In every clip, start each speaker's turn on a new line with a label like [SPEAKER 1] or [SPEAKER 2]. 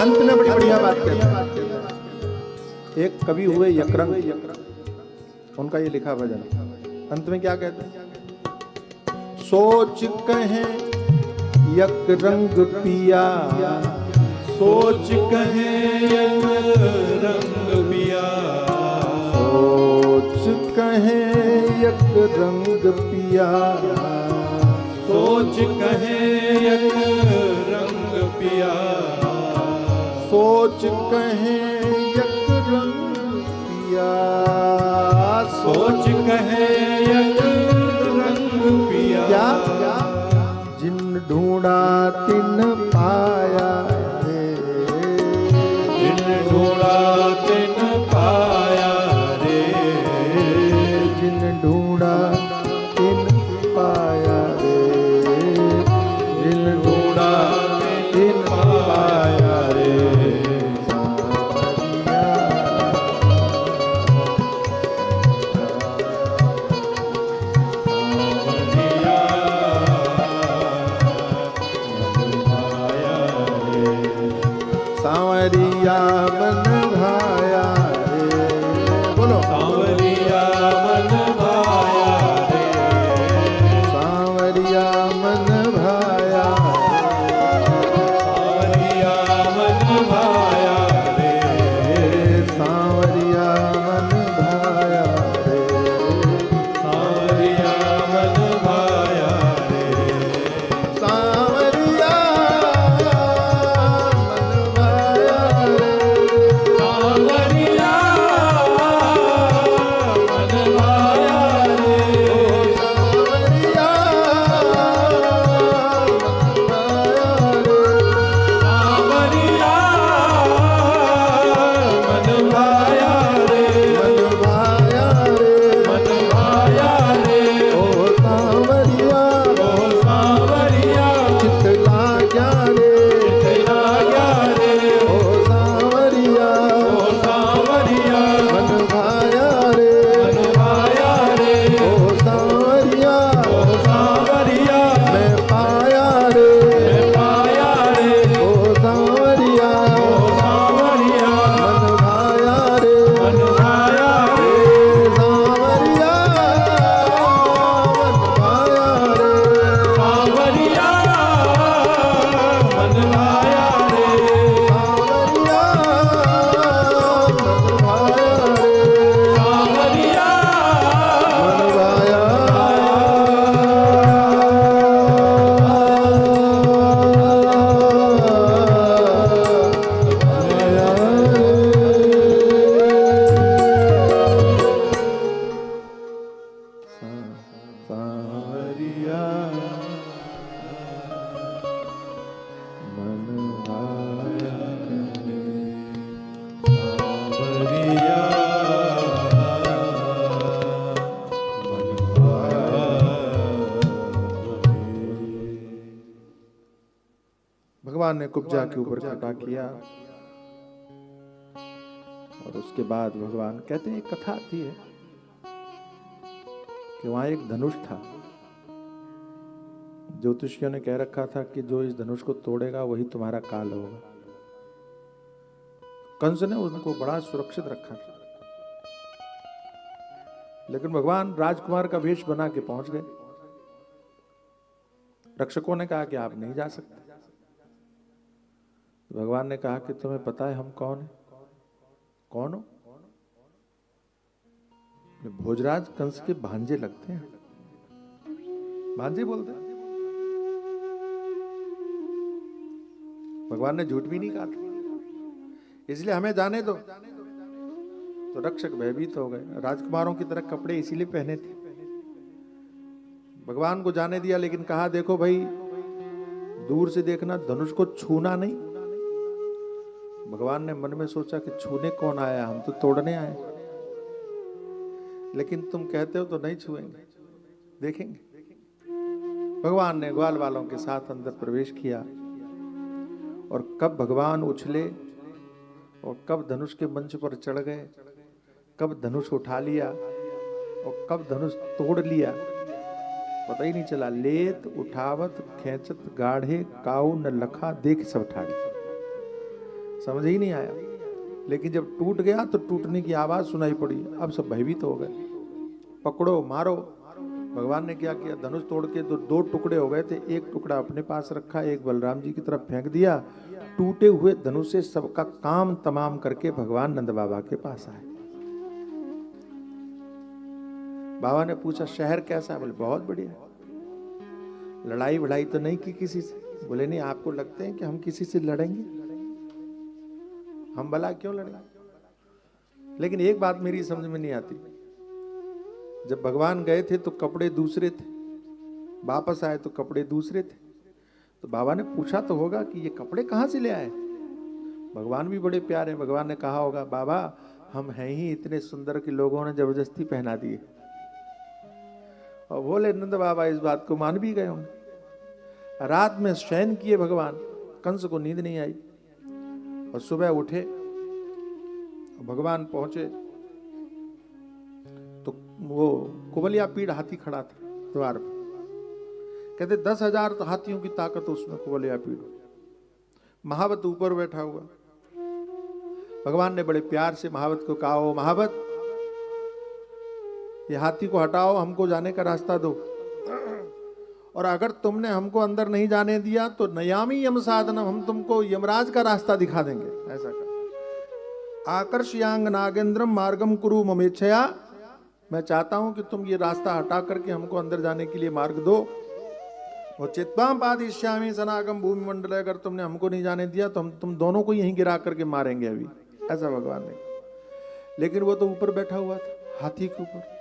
[SPEAKER 1] अंत में बड़ी बढ़िया बात कहते हैं। एक कवि हुए यकरंग, उनका ये लिखा भजन, अंत में क्या कहते हैं? सोच कहें यकरंग पिया,
[SPEAKER 2] सोच कहें यकरंग पिया,
[SPEAKER 1] सोच कहें यकरंग पिया,
[SPEAKER 2] सोच कहें यकरंग पिया,
[SPEAKER 1] सोच कहें यकरंग पिया,
[SPEAKER 2] सोच कहें यकरंग पिया।
[SPEAKER 1] क्या जिन ढूंढा तिन पाया रे,
[SPEAKER 2] जिन ढूंढा तिन पाया रे,
[SPEAKER 1] जिन ढूंढा तिन पाया रे, जिन ढूंढा तिन पाया रे। सांवरिया मन भाया रे, बोलो
[SPEAKER 2] सांवरिया मन भाया रे,
[SPEAKER 1] सांवरिया मन भाया,
[SPEAKER 2] सांवरिया मन भाया रे,
[SPEAKER 1] सांवरिया मन भाया रे,
[SPEAKER 2] सांवरिया मन भाया रे,
[SPEAKER 1] सांवरिया भगवान ने कुब्जा के ऊपर कृपा किया और उसके बाद भगवान कहते हैं, एक कथा आती है कि वहां एक धनुष था। ज्योतिषियों ने कह रखा था कि जो इस धनुष को तोड़ेगा वही तुम्हारा काल होगा। कंस ने उनको बड़ा सुरक्षित रखा था, लेकिन भगवान राजकुमार का वेश बना के पहुंच गए। रक्षकों ने कहा कि आप नहीं जा सकते। भगवान ने कहा कि तुम्हें पता है हम कौन है? कौन हो? भोजराज कंस के भांजे लगते हैं। भांजे बोलते हैं। भगवान ने झूठ भी नहीं कहा था, इसलिए हमें जाने दो। तो रक्षक भयभीत हो गए। राजकुमारों की तरह कपड़े इसीलिए पहने थे। भगवान को जाने दिया, लेकिन कहा देखो भाई, दूर से देखना, धनुष को छूना नहीं। भगवान ने मन में सोचा कि छूने कौन आया, हम तो तोड़ने आए, लेकिन तुम कहते हो तो नहीं छुएंगे, देखेंगे। भगवान ने ग्वाल वालों के साथ अंदर प्रवेश किया और कब भगवान उछले और कब धनुष के मंच पर चढ़ गए, कब धनुष उठा लिया और कब धनुष तोड़ लिया, पता ही नहीं चला। लेत उठावत खेचत गाढ़े काऊ न लखा देख सब ठाड़ी। समझ ही नहीं आया। लेकिन जब टूट गया तो टूटने की आवाज सुनाई पड़ी। अब सब भयभीत हो गए, पकड़ो मारो। भगवान ने क्या किया, धनुष तोड़ के तो दो टुकड़े हो गए थे, एक टुकड़ा अपने पास रखा, एक बलराम जी की तरफ फेंक दिया। टूटे हुए धनुष से सबका काम तमाम करके भगवान नंद बाबा के पास आए। बाबा ने पूछा शहर कैसा है? बोले बहुत बढ़िया। लड़ाई वड़ाई तो नहीं की किसी से? बोले नहीं। आपको लगते हैं कि हम किसी से लड़ेंगे? हम भला क्यों लड़ेंगे? लेकिन एक बात मेरी समझ में नहीं आती, जब भगवान गए थे तो कपड़े दूसरे थे, वापस आए तो कपड़े दूसरे थे। तो बाबा ने पूछा तो होगा कि ये कपड़े कहां से ले आए? भगवान भी बड़े प्यारे हैं, भगवान ने कहा होगा बाबा हम हैं ही इतने सुंदर कि लोगों ने जबरदस्ती पहना दिए। और बोले नंद बाबा इस बात को मान भी गए होंगे। रात में शयन किए भगवान, कंस को नींद नहीं आई और सुबह उठे, भगवान पहुंचे तो वो कुबलिया पीड़ हाथी खड़ा था द्वार पर। कहते 10,000 हाथियों की ताकत उसमें कुबलिया पीड़। महावत ऊपर बैठा हुआ। भगवान ने बड़े प्यार से महावत को कहा, ओ महावत ये हाथी को हटाओ, हमको जाने का रास्ता दो, और अगर तुमने हमको अंदर नहीं जाने दिया तो नयामी यम साधनम, हम तुमको यमराज का रास्ता दिखा देंगे। ऐसा कहा। आकर्षयांग नागेंद्रम मार्गम कुरु ममेच्छया, मैं चाहता हूं कि तुम ये रास्ता हटा करके हमको अंदर जाने के लिए मार्ग दो। और चित्वाम पादिश्यामी सनागम भूमि मंडल, अगर तुमने हमको नहीं जाने दिया तो हम तुम दोनों को यहीं गिरा करके मारेंगे अभी। ऐसा भगवान ने। लेकिन वो तो ऊपर बैठा हुआ था हाथी के ऊपर,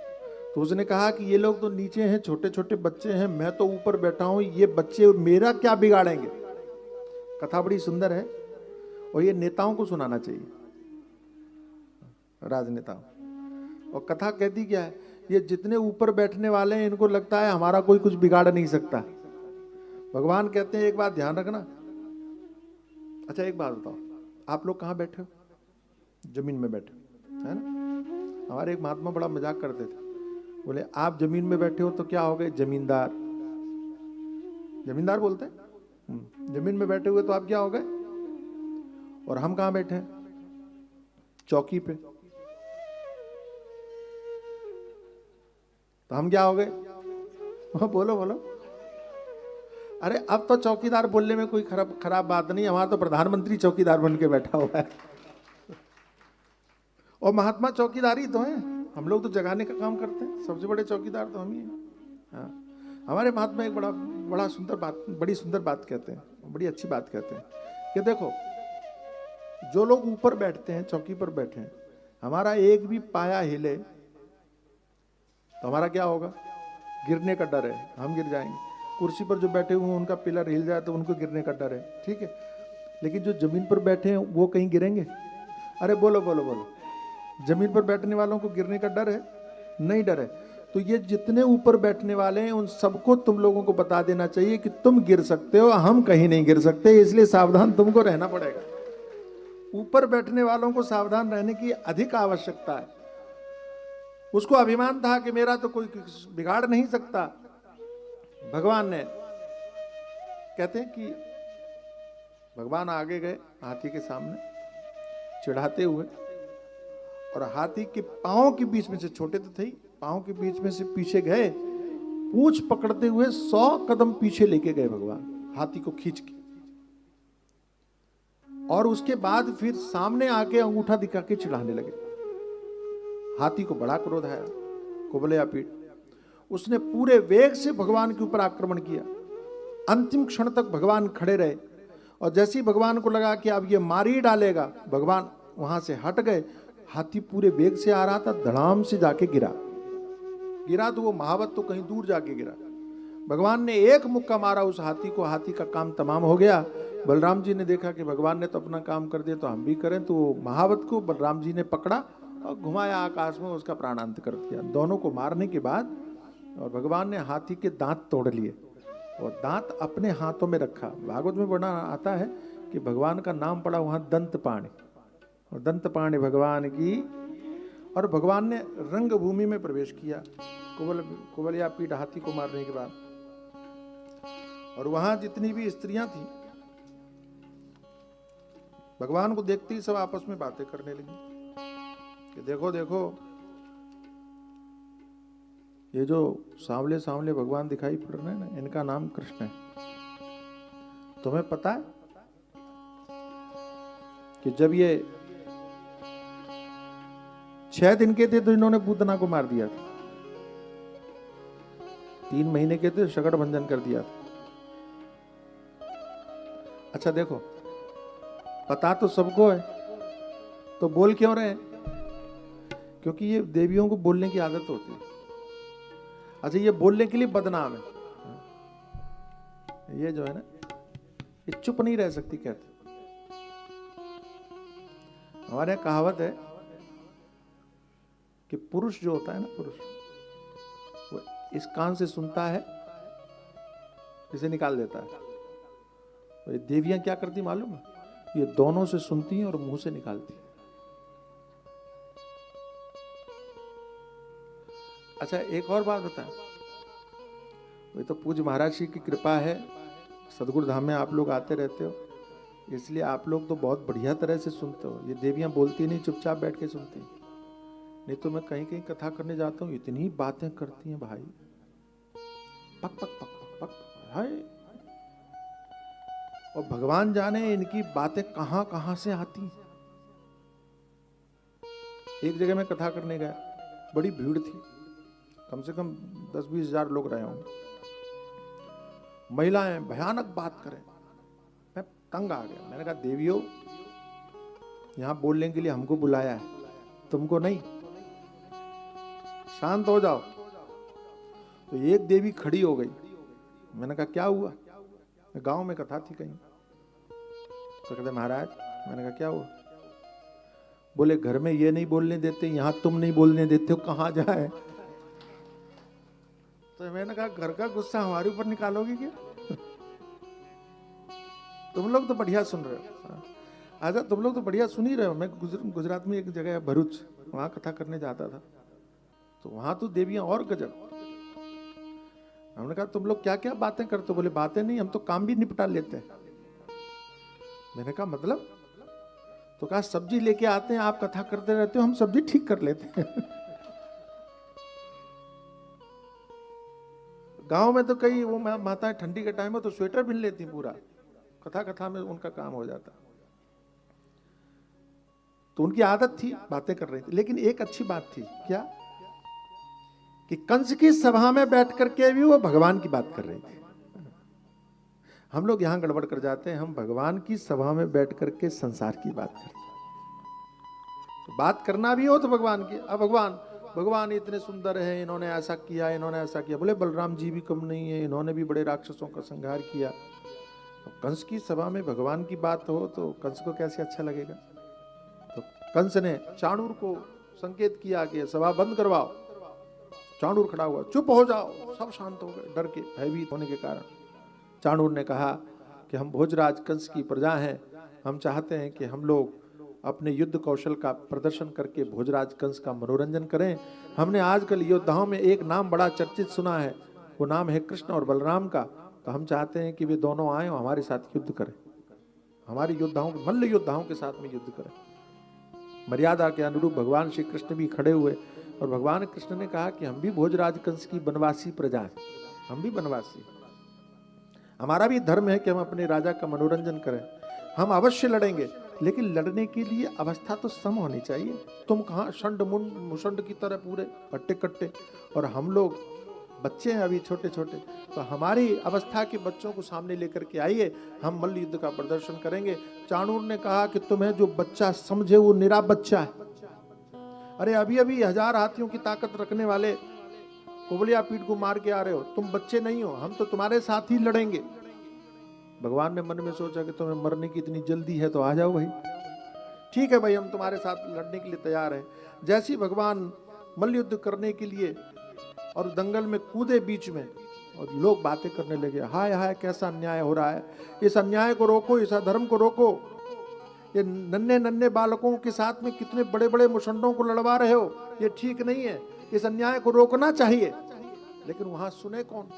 [SPEAKER 1] तो उसने कहा कि ये लोग तो नीचे हैं, छोटे छोटे बच्चे हैं, मैं तो ऊपर बैठा हूं, ये बच्चे मेरा क्या बिगाड़ेंगे। कथा बड़ी सुंदर है और ये नेताओं को सुनाना चाहिए, राजनेताओं। और कथा कहती क्या है, ये जितने ऊपर बैठने वाले हैं इनको लगता है हमारा कोई कुछ बिगाड़ नहीं सकता। भगवान कहते हैं एक बात ध्यान रखना। अच्छा एक बात बताओ, आप लोग कहां बैठे हो? जमीन में बैठे है ना। हमारे एक महात्मा बड़ा मजाक करते थे, बोले आप जमीन में बैठे हो तो क्या हो गए? जमींदार। जमींदार बोलते हैं। जमीन में बैठे हुए तो आप क्या हो गए? और हम कहां बैठे हैं? चौकी पे। तो हम क्या हो गए? बोलो बोलो। अरे अब तो चौकीदार बोलने में कोई खराब बात नहीं, हमारा तो प्रधानमंत्री चौकीदार बन के बैठा हुआ है। और महात्मा चौकीदारी तो है, हम लोग तो जगाने का काम करते हैं, सबसे बड़े चौकीदार तो हम ही हैं। हाँ, हमारे महात्मा एक बड़ी सुंदर बात कहते हैं, बड़ी अच्छी बात कहते हैं कि देखो जो लोग ऊपर बैठते हैं, चौकी पर बैठे हैं, हमारा एक भी पाया हिले तो हमारा क्या होगा? गिरने का डर है, हम गिर जाएंगे। कुर्सी पर जो बैठे हुए हैं उनका पिलर हिल जाए तो उनको गिरने का डर है, ठीक है। लेकिन जो जमीन पर बैठे हैं वो कहीं गिरेंगे? अरे बोलो बोलो बोलो। जमीन पर बैठने वालों को गिरने का डर है? नहीं डर है। तो ये जितने ऊपर बैठने वाले हैं उन सबको तुम लोगों को बता देना चाहिए कि तुम गिर सकते हो, हम कहीं नहीं गिर सकते, इसलिए सावधान तुमको रहना पड़ेगा। ऊपर बैठने वालों को सावधान रहने की अधिक आवश्यकता है। उसको अभिमान था कि मेरा तो कोई बिगाड़ नहीं सकता। भगवान ने कहते हैं कि भगवान आगे गए हाथी के सामने चिढ़ाते हुए, और हाथी के पांव के बीच में से, छोटे तो थे ही, पांव के बीच में से पीछे गए, पूंछ पकड़ते हुए 100 कदम पीछे लेके गए भगवान हाथी को खींच के। और उसके बाद फिर सामने आके अंगूठा दिखा के चिढ़ाने लगे। हाथी को बड़ा क्रोध आया, कुबलिया पीठ। उसने पूरे वेग से भगवान के ऊपर आक्रमण किया। अंतिम क्षण तक भगवान खड़े रहे, और जैसे ही भगवान को लगा कि अब ये मार ही डालेगा, भगवान वहां से हट गए। हाथी पूरे वेग से आ रहा था, धड़ाम से जाके गिरा तो वो महावत तो कहीं दूर जाके गिरा। भगवान ने एक मुक्का मारा उस हाथी को, हाथी का काम तमाम हो गया। बलराम जी ने देखा कि भगवान ने तो अपना काम कर दिया, तो हम भी करें। तो महावत को बलराम जी ने पकड़ा और घुमाया आकाश में, उसका प्राणांत कर दिया। दोनों को मारने के बाद और भगवान ने हाथी के दांत तोड़ लिए और दांत अपने हाथों में रखा। भागवत में बड़ा आता है कि भगवान का नाम पड़ा वहां दंतपाणि, और दंतपाणि भगवान की। और भगवान ने रंग भूमि में प्रवेश किया कुबलिया पीठ हाथी को मारने के बाद। और वहां जितनी भी स्त्रियां थी, भगवान को देखते ही सब आपस में बातें करने लगी कि देखो देखो, ये जो सांवले सांवले भगवान दिखाई पड़ रहे हैं ना, इनका नाम कृष्ण है। तुम्हें पता है कि जब ये 6 दिन के थे तो इन्होंने पूतना को मार दिया था, 3 महीने के थे शकट भंजन कर दिया था। अच्छा देखो, पता तो सबको है, तो बोल क्यों रहे हैं? क्योंकि ये देवियों को बोलने की आदत होती है। अच्छा, ये बोलने के लिए बदनाम है, ये जो है ना, ये चुप नहीं रह सकती। कहते हमारे यहाँ कहावत है कि पुरुष जो होता है ना, पुरुष वो इस कान से सुनता है, इसे निकाल देता है। तो ये देवियां क्या करती मालूम है? ये दोनों से सुनती हैं और मुंह से निकालती हैं। अच्छा, एक और बात बताएं, वही तो पूज्य महाराज जी की कृपा है, सदगुरु धाम में आप लोग आते रहते हो, इसलिए आप लोग तो बहुत बढ़िया तरह से सुनते हो। ये देवियां बोलती नहीं, चुपचाप बैठ के सुनती। नहीं तो मैं कहीं कहीं कथा करने जाता हूँ, इतनी बातें करती हैं भाई, पक पक पक पक पक, हाय। और भगवान जाने इनकी बातें कहां कहां से आती। एक जगह मैं कथा करने गया, बड़ी भीड़ थी, कम से कम 10-20 हजार लोग रहे होंगे। महिलाएं भयानक बात करें, मैं तंग आ गया। मैंने कहा देवियों, यहां बोलने के लिए हमको बुलाया है, तुमको नहीं, शांत हो जाओ। तो एक देवी खड़ी हो गई। मैंने कहा क्या हुआ? गांव में कथा थी कहीं। तो कहते महाराज, मैंने कहा क्या हुआ? बोले घर में ये नहीं बोलने देते, यहां तुम नहीं बोलने देते हो, कहां जाए? तो मैंने कहा घर का गुस्सा हमारे ऊपर निकालोगे क्या? तुम लोग तो बढ़िया सुन रहे हो। अच्छा, तुम लोग तो बढ़िया सुन ही रहे हो। मैं गुजरात में एक जगह है भरूच, वहां कथा करने जाता था, तो वहां तो देवियां और गजब। हमने कहा तुम लोग क्या क्या बातें करते हो? बोले बातें नहीं, हम तो काम भी निपटा लेते हैं। मैंने कहा मतलब? तो कहा सब्जी लेके आते हैं, आप कथा करते रहते हो, हम सब्जी ठीक कर लेते हैं। गांव में तो कई वो माताएं ठंडी के टाइम में तो स्वेटर पहन लेती पूरा, कथा कथा में उनका काम हो जाता। तो उनकी आदत थी, बातें कर रही थी। लेकिन एक अच्छी बात थी, क्या कि कंस की सभा में बैठ करके भी वो भगवान की बात कर रही थी। हम लोग यहां गड़बड़ कर जाते हैं, हम भगवान की सभा में बैठ करके संसार की बात करते हैं। तो बात करना भी हो तो भगवान की। अब भगवान इतने सुंदर है, इन्होंने ऐसा किया, इन्होंने ऐसा किया। बोले बलराम जी भी कम नहीं है, इन्होंने भी बड़े राक्षसों का संहार किया। कंस की सभा में भगवान की बात हो तो कंस को कैसे अच्छा लगेगा? तो कंस ने चाणूर को संकेत किया कि सभा बंद करवाओ। चाणूर खड़ा हुआ, चुप हो जाओ। सब शांत हो गए, डर के, भयभीत होने के कारण। चाणूर ने कहा कि हम भोजराज कंस की प्रजा हैं, हम चाहते हैं कि हम लोग अपने युद्ध कौशल का प्रदर्शन करके भोजराज कंस का मनोरंजन करें। हमने आजकल योद्धाओं में एक नाम बड़ा चर्चित सुना है, वो नाम है कृष्ण और बलराम का। तो हम चाहते हैं कि वे दोनों आए और हमारे साथ युद्ध करें, हमारे योद्धाओं, मल्ल योद्धाओं के साथ में युद्ध करें। मर्यादा के अनुरूप भगवान श्री कृष्ण भी खड़े हुए और भगवान कृष्ण ने कहा कि हम भी भोजराज कंस की वनवासी प्रजा हैं, हम भी वनवासी, हमारा भी धर्म है कि हम अपने राजा का मनोरंजन करें। हम अवश्य लड़ेंगे, लेकिन लड़ने के लिए अवस्था तो सम होनी चाहिए। तुम कहाँ शंड मुशंड की तरह पूरे कट्टे कट्टे, और हम लोग बच्चे हैं अभी छोटे छोटे। तो हमारी अवस्था के बच्चों को सामने लेकर के आइए, हम मल्ल युद्ध का प्रदर्शन करेंगे। चाणूर ने कहा कि तुम्हें जो बच्चा समझे वो निरा बच्चा है। अरे अभी अभी 1000 हाथियों की ताकत रखने वाले कुबलिया पीठ को मार के आ रहे हो, तुम बच्चे नहीं हो, हम तो तुम्हारे साथ ही लड़ेंगे। भगवान ने मन में सोचा कि तुम्हें मरने की इतनी जल्दी है तो आ जाओ भाई, ठीक है भाई, हम तुम्हारे साथ लड़ने के लिए तैयार हैं। जैसे ही भगवान मल्ल युद्ध करने के लिए और दंगल में कूदे बीच में, और लोग बातें करने लगे, हाय हाय कैसा अन्याय हो रहा है, इस अन्याय को रोको, इस अधर्म को रोको। ये नन्हे नन्हे बालकों के साथ में कितने बड़े बड़े मुशंडों को लड़वा रहे हो, ये ठीक नहीं है, इस अन्याय को रोकना चाहिए। लेकिन वहां सुने कौन?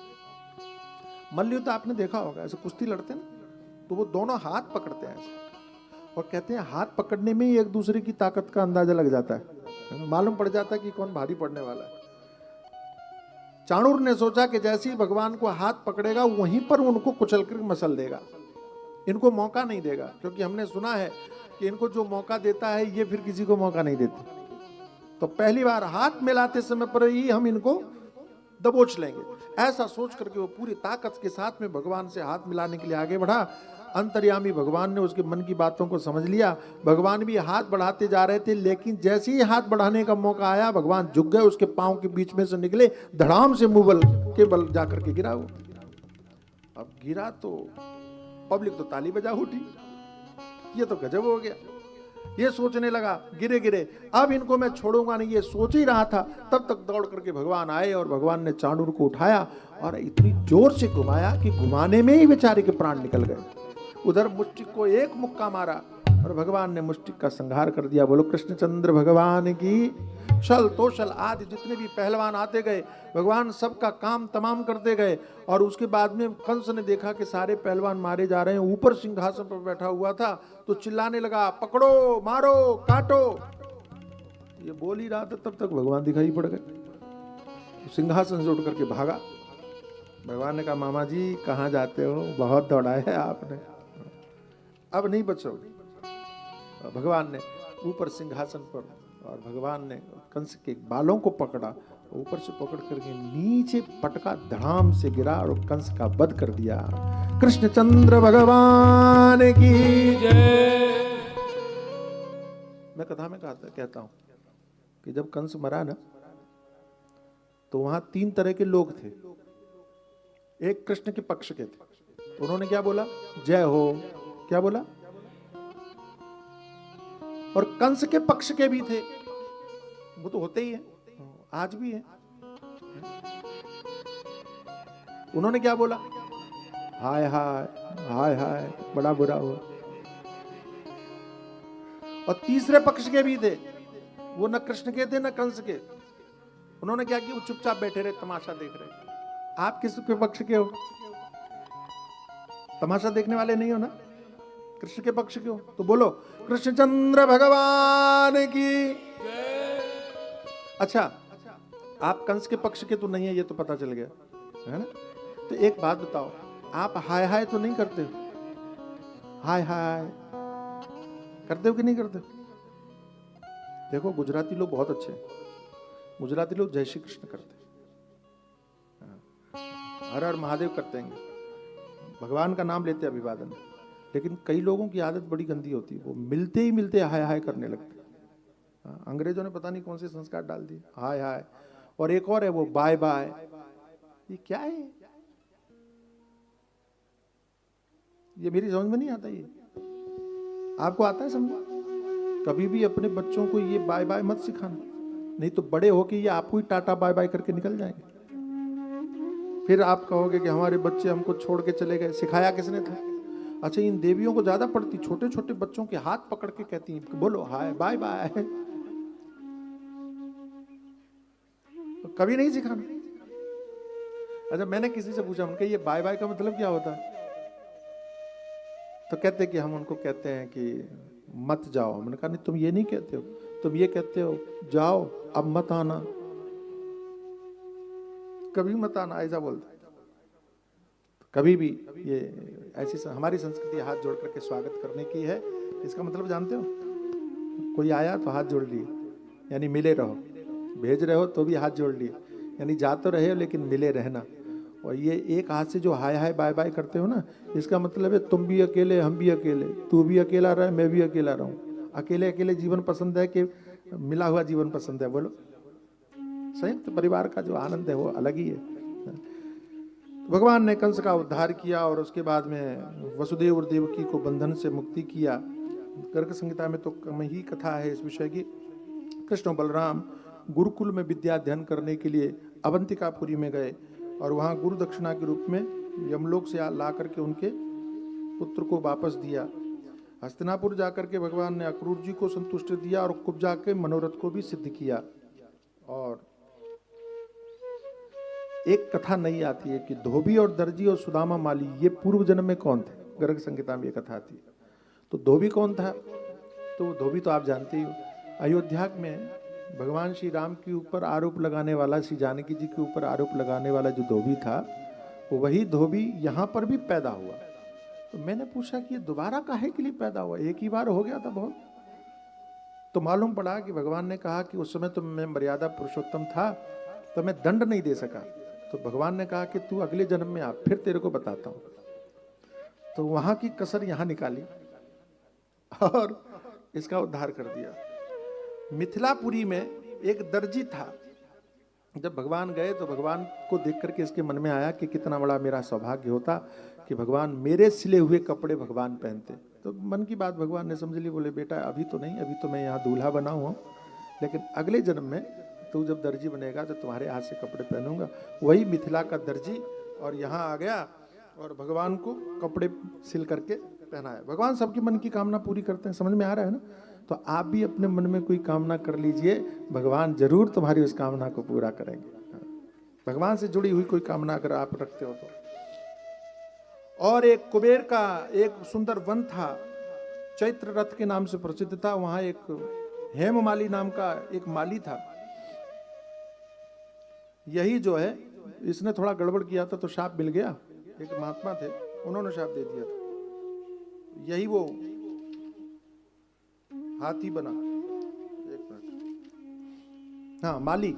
[SPEAKER 1] मल्ल युद्ध आपने देखा होगा, ऐसे कुश्ती लड़ते ना तो वो दोनों हाथ पकड़ते हैं ऐसे, और कहते हैं हाथ पकड़ने में ही एक दूसरे की ताकत का अंदाजा लग जाता है, मालूम पड़ जाता है कि कौन भारी पड़ने वाला है। चाणूर ने सोचा कि जैसे ही भगवान को हाथ पकड़ेगा वहीं पर उनको कुचल कर मसल देगा, इनको मौका नहीं देगा, क्योंकि हमने सुना है कि इनको जो मौका देता है ये फिर किसी को मौका नहीं देते। तो पहली बार हाथ मिलाते समय पर ही हम इनको दबोच लेंगे। ऐसा सोच करके वो पूरी ताकत के साथ में भगवान से हाथ मिलाने के लिए आगे बढ़ा। अंतर्यामी भगवान ने उसके मन की बातों को समझ लिया। भगवान भी हाथ बढ़ाते जा रहे थे, लेकिन जैसे ही हाथ बढ़ाने का मौका आया भगवान झुक गए, उसके पांव के बीच में से निकले, धड़ाम से मुंह बल के बल जाकर के गिरा वो। अब गिरा तो पब्लिक तो ताली बजा उठी, ये तो गजब हो गया। ये सोचने लगा गिरे गिरे अब इनको मैं छोड़ूंगा नहीं, ये सोच ही रहा था। तब तक दौड़ करके भगवान आए और भगवान ने चाणूर को उठाया और इतनी जोर से घुमाया कि घुमाने में ही बेचारे के प्राण निकल गए। उधर मुष्टिक को एक मुक्का मारा और भगवान ने मुष्टिक का संहार कर दिया। बोलो कृष्णचंद्र भगवान की। शल तोशल आदि जितने भी पहलवान आते गए, भगवान सबका काम तमाम करते गए। और उसके बाद में कंस ने देखा कि सारे पहलवान मारे जा रहे हैं, ऊपर सिंहासन पर बैठा हुआ था तो चिल्लाने लगा, पकड़ो, मारो, काटो। ये बोल ही रहा था तब तक भगवान दिखाई पड़ गए, सिंहासन से उठ करके भागा। भगवान ने कहा, मामा जी कहाँ जाते हो, बहुत दौड़ाया है आपने, अब नहीं बचोगे। भगवान ने ऊपर सिंहासन पर और भगवान ने कंस के बालों को पकड़ा, ऊपर से पकड़ करके नीचे पटका, धड़ाम से गिरा और कंस का वध कर दिया। कृष्णचंद्र भगवान की जय। मैं कथा में कहता हूं कि जब कंस मरा ना तो वहां 3 तरह के लोग थे। एक कृष्ण के पक्ष के थे, तो उन्होंने क्या बोला, जय हो, क्या बोला। और कंस के पक्ष के भी थे, वो तो होते ही है, आज भी है। उन्होंने क्या बोला, हाय हाय हाय हाय, बड़ा बुरा हुआ। और तीसरे पक्ष के भी थे, वो न कृष्ण के थे न कंस के। उन्होंने क्या किया, वो चुपचाप बैठे रहे, तमाशा देख रहे। आप किस के पक्ष के हो, तमाशा देखने वाले नहीं हो ना, कृष्ण के पक्ष के हो। तो बोलो कृष्णचंद्र भगवान की। अच्छा, आप कंस के पक्ष के तो नहीं है, ये तो पता चल गया है ना। तो एक बात बताओ, आप हाय हाय तो नहीं करते हो, हाय हाय करते हो कि नहीं करते। देखो गुजराती लोग बहुत अच्छे हैं, गुजराती लोग जय श्री कृष्ण करते हैं, हर हर महादेव करते हैं, भगवान का नाम लेते अभिवादन। लेकिन कई लोगों की आदत बड़ी गंदी होती है, वो मिलते ही मिलते हाय हाय करने लगते। अंग्रेजों ने पता नहीं कौन से संस्कार डाल दिए, हाय हाय। और एक और है वो बाय बाय, ये क्या है, ये मेरी समझ में नहीं आता। ये आपको आता है समझ। कभी भी अपने बच्चों को ये बाय बाय मत सिखाना, नहीं तो बड़े होके ये आपको ही टाटा बाय बाय करके निकल जाएंगे। फिर आप कहोगे कि हमारे बच्चे हमको छोड़ के चले गए, सिखाया किसने था। अच्छा, इन देवियों को ज्यादा पड़ती, छोटे छोटे बच्चों के हाथ पकड़ के कहती हैं बोलो हाय बाय बाय। तो कभी नहीं सिखाना। अच्छा, मैंने किसी से पूछा, उनका ये बाय बाय का मतलब क्या होता है, तो कहते कि हम उनको कहते हैं कि मत जाओ। मैंने कहा नहीं, तुम ये नहीं कहते हो, तुम ये कहते हो जाओ अब मत आना, कभी मत आना, ऐसा बोलते। कभी भी ये ऐसी हमारी संस्कृति हाथ जोड़ करके स्वागत करने की है। इसका मतलब जानते हो, कोई आया तो हाथ जोड़ लिए, यानी मिले रहो, भेज रहे हो तो भी हाथ जोड़ लिए, यानी जा तो रहे हो लेकिन मिले रहना। और ये एक हाथ से जो हाय हाय बाय बाय करते हो ना, इसका मतलब है तुम भी अकेले, हम भी अकेले, तू भी अकेला रहे, मैं भी अकेला रहूं। अकेले अकेले जीवन पसंद है कि मिला हुआ जीवन पसंद है, बोलो। संयुक्त परिवार का जो आनंद है वो अलग ही है। भगवान ने कंस का उद्धार किया और उसके बाद में वसुदेव और देवकी को बंधन से मुक्ति किया। गर्ग संहिता में तो कम ही कथा है इस विषय की। कृष्ण और बलराम गुरुकुल में विद्या अध्ययन करने के लिए अवंतिकापुरी में गए और वहाँ गुरु दक्षिणा के रूप में यमलोक से ला करके उनके पुत्र को वापस दिया। हस्तिनापुर जाकर के भगवान ने अक्रूर जी को संतुष्ट दिया और कुब्जा के मनोरथ को भी सिद्ध किया। और एक कथा नहीं आती है कि धोबी और दर्जी और सुदामा माली ये पूर्व जन्म में कौन थे, गर्ग संहिता में ये कथा आती है। तो तो धोबी कौन था? तो वो धोबी तो आप जानते ही हो, अयोध्या में भगवान श्री राम के ऊपर आरोप लगाने वाला, श्री जानकी जी के ऊपर आरोप लगाने वाला जो धोबी था, वही धोबी यहाँ पर भी पैदा हुआ। तो मैंने पूछा कि ये दोबारा काहे के लिए पैदा हुआ, एक ही बार हो गया था बहुत। तो मालूम पड़ा कि भगवान ने कहा कि उस समय तो मैं मर्यादा पुरुषोत्तम था, तो मैं दंड नहीं दे सका। तो भगवान ने कहा कि तू अगले जन्म में आ, फिर तेरे को बताता हूँ। तो वहां की कसर यहाँ निकाली और इसका उद्धार कर दिया। मिथिलापुरी में एक दर्जी था। जब भगवान गए तो भगवान को देख करके इसके मन में आया कि कितना बड़ा मेरा सौभाग्य होता कि भगवान मेरे सिले हुए कपड़े भगवान पहनते। तो मन की बात भगवान ने समझ ली। बोले बेटा अभी तो नहीं, अभी तो मैं यहाँ दूल्हा बना हुआ हूँ, लेकिन अगले जन्म में तू जब दर्जी बनेगा तो तुम्हारे हाथ से कपड़े पहनूंगा। वही मिथिला का दर्जी और यहाँ आ गया और भगवान को कपड़े सिल करके पहनाया। भगवान सबकी मन की कामना पूरी करते हैं, समझ में आ रहा है ना? तो आप भी अपने मन में कोई कामना कर लीजिए, भगवान जरूर तुम्हारी उस कामना को पूरा करेंगे। भगवान से जुड़ी हुई कोई कामना अगर आप रखते हो तो। और एक कुबेर का एक सुंदर वन था, चैत्र रथ के नाम से प्रसिद्ध था। वहां एक हेममाली नाम का एक माली था। यही जो है, इसने थोड़ा गड़बड़ किया था तो शाप मिल गया। एक महात्मा थे, उन्होंने शाप दे दिया था। यही वो हाथी बना। एक मिनट, हाँ माली,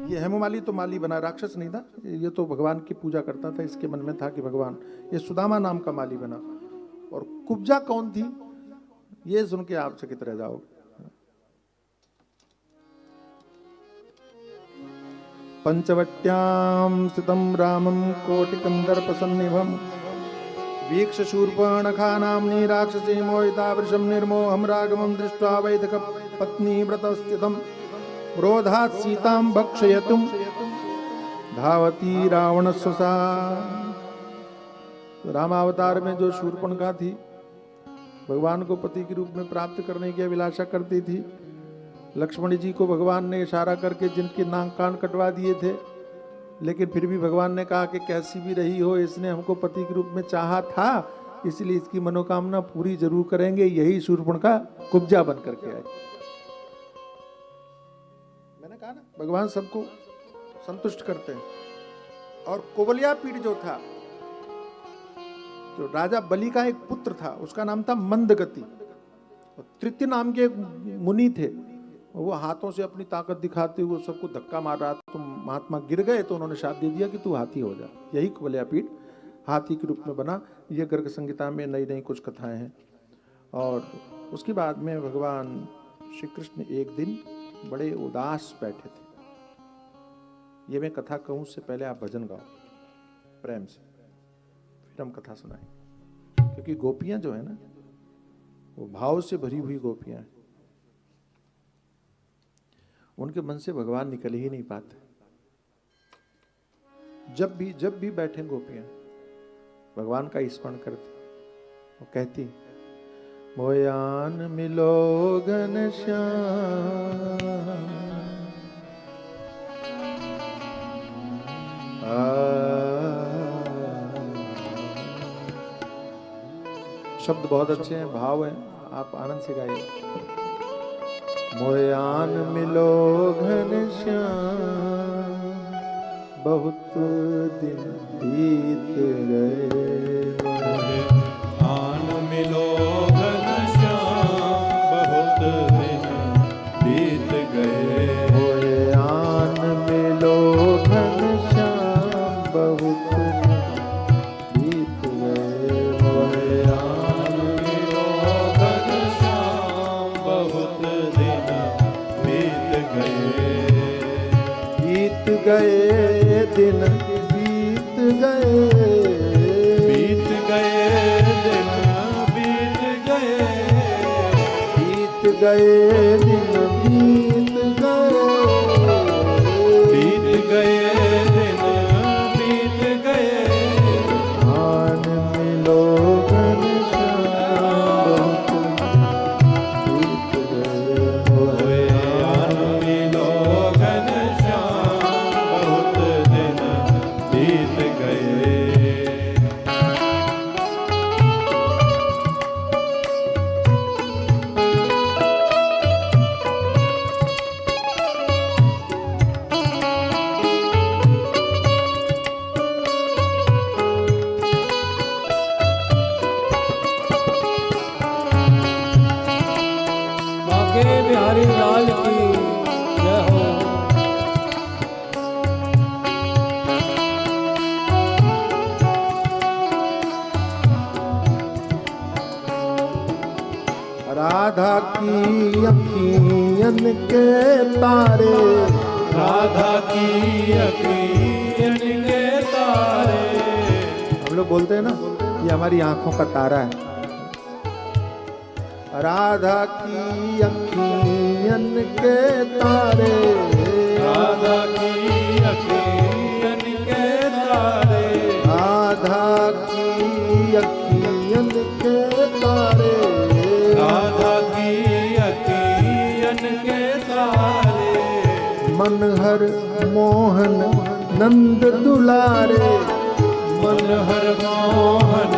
[SPEAKER 1] ये हेममाली तो माली बना, राक्षस नहीं था। ये तो भगवान की पूजा करता था, इसके मन में था कि भगवान, ये सुदामा नाम का माली बना। और कुब्जा कौन थी, ये सुन के आप चकित रह जाओगे। पंचवट्यां स्थितं रामं कोटिकन्दर्पसन्निभं वीक्ष शूर्पणखा नाम्नी राक्षसी मोहिता वृषं निर्मोहं राघवं दृष्ट्वा वैदक पत्नी व्रतस्थितं क्रोधात् सीतां भक्षयितुं धावती रावणस्य सा। रामावतार में जो शूर्पणखा थी, भगवान को पति के रूप में प्राप्त करने की अभिलाषा करती थी। लक्ष्मण जी को भगवान ने इशारा करके जिनके नाक कान कटवा दिए थे, लेकिन फिर भी भगवान ने कहा कि कैसी भी रही हो, इसने हमको पति के रूप में चाहा था, इसलिए इसकी मनोकामना पूरी जरूर करेंगे। यही शूर्पणखा कुब्जा बन करके आई। मैंने कहा ना, भगवान सबको संतुष्ट करते हैं। और कुबलिया पीठ जो था, जो राजा बलि का एक पुत्र था, उसका नाम था मंदगति। तृतीय नाम के एक मुनि थे, वो हाथों से अपनी ताकत दिखाते हुए सबको धक्का मार रहा था। तो महात्मा गिर गए तो उन्होंने शाप दे दिया कि तू हाथी हो जा। यही कुबलिया पीठ हाथी के रूप में बना। ये गर्ग संहिता में नई नई कुछ कथाएं हैं। और उसके बाद में भगवान श्री कृष्ण एक दिन बड़े उदास बैठे थे। ये मैं कथा कहूं उससे पहले आप भजन गाओ प्रेम से, फिर हम कथा सुनाएंगे। क्योंकि गोपियां जो है ना, वो भाव से भरी हुई गोपियां हैं, उनके मन से भगवान निकल ही नहीं पाते। जब भी बैठे गोपियां भगवान का स्मरण करती, वो कहती, मोयान मिलो घनश्याम शब्द बहुत अच्छे हैं, भाव है, आप आनंद से गाइए। मोयान मिलो घनश्याम बहुत दिन बीत गए।
[SPEAKER 2] आन मिलो घनश्याम बहुत दिन बीत गए।
[SPEAKER 1] मोयान मिलो घनश्याम बहुत दिन बीत गए।
[SPEAKER 2] मोयान मिलो घनश्याम बहुत दिन बीत गए।
[SPEAKER 1] बीत गए दिन बीत गए।
[SPEAKER 2] बीत गए दिन बीत गए।
[SPEAKER 1] बीत गए दिन बीत गए।
[SPEAKER 2] बीत गए दिन बीत गए।
[SPEAKER 1] आन मिलो घनश्याम बीत गए।
[SPEAKER 2] आन मिलो घनश्याम बहुत दिन बीत गए। बिहारी लाल की जय हो।
[SPEAKER 1] राधा की अखियन के तारे,
[SPEAKER 2] राधा की अखियन के तारे।
[SPEAKER 1] हम लोग बोलते हैं ना ये हमारी आंखों का तारा है। राधा की अखियन के तारे,
[SPEAKER 2] राधा की अखियन के तारे।
[SPEAKER 1] राधा की अखियन के तारे,
[SPEAKER 2] राधा की अखियन के तारे।
[SPEAKER 1] मनहर मोहन नंद दुलारे,
[SPEAKER 2] मनहर मोहन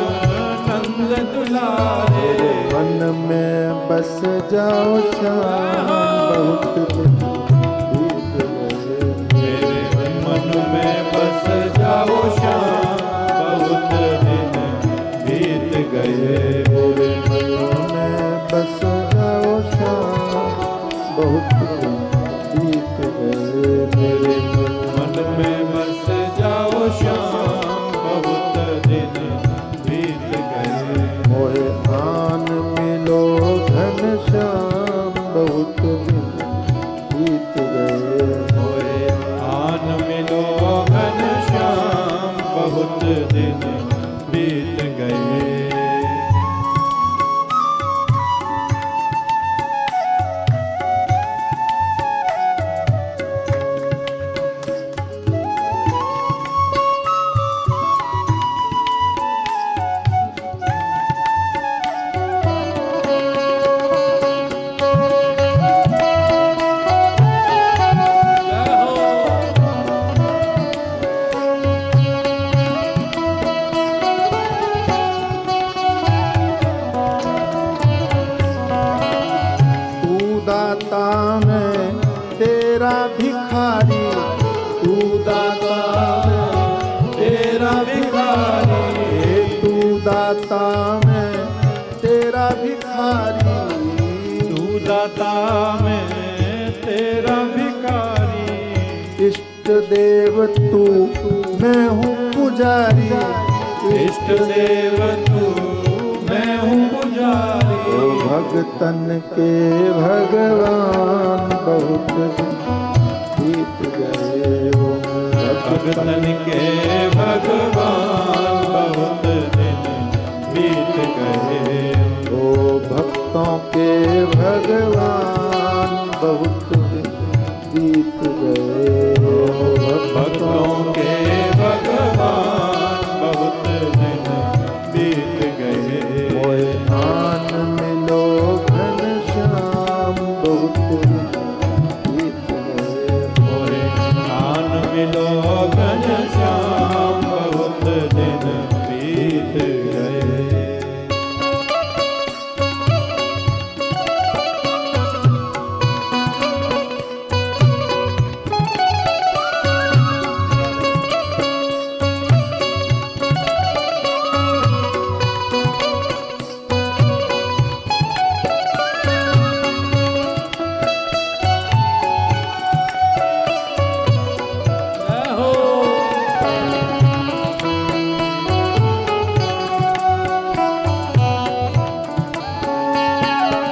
[SPEAKER 2] नंद दुलारे।
[SPEAKER 1] मन में बस जाओ श्याम बहुत दिन बीत गए।
[SPEAKER 2] मेरे मन में बस जाओ श्याम बहुत दिन बीत गए।
[SPEAKER 1] मेरे मन में बस जाओ श्याम बहुत दिन बीत गए। मेरे
[SPEAKER 2] मन में बस जाओ श्याम बहुत दिन बीत गए।
[SPEAKER 1] मोहे आन मिलो घन श्याम बहुत दिन बीत गए।
[SPEAKER 2] मोए आन मिलो घन श्याम बहुत दिन बीत गए। जय हो।
[SPEAKER 1] तू दाता मैं तेरा भिखारी, तू दाता मैं
[SPEAKER 2] तेरा भिखारी।
[SPEAKER 1] तू दाता मैं तेरा भिखारी।
[SPEAKER 2] तू दाता मैं तेरा भिखारी।
[SPEAKER 1] इष्ट देव तू मैं हूँ पुजारी,
[SPEAKER 2] इष्ट देव तू मैं हूँ पुजारी।
[SPEAKER 1] ओ भगतन के भगवान बहुत दिन बीत गए। ओ
[SPEAKER 2] भगतन के भगवान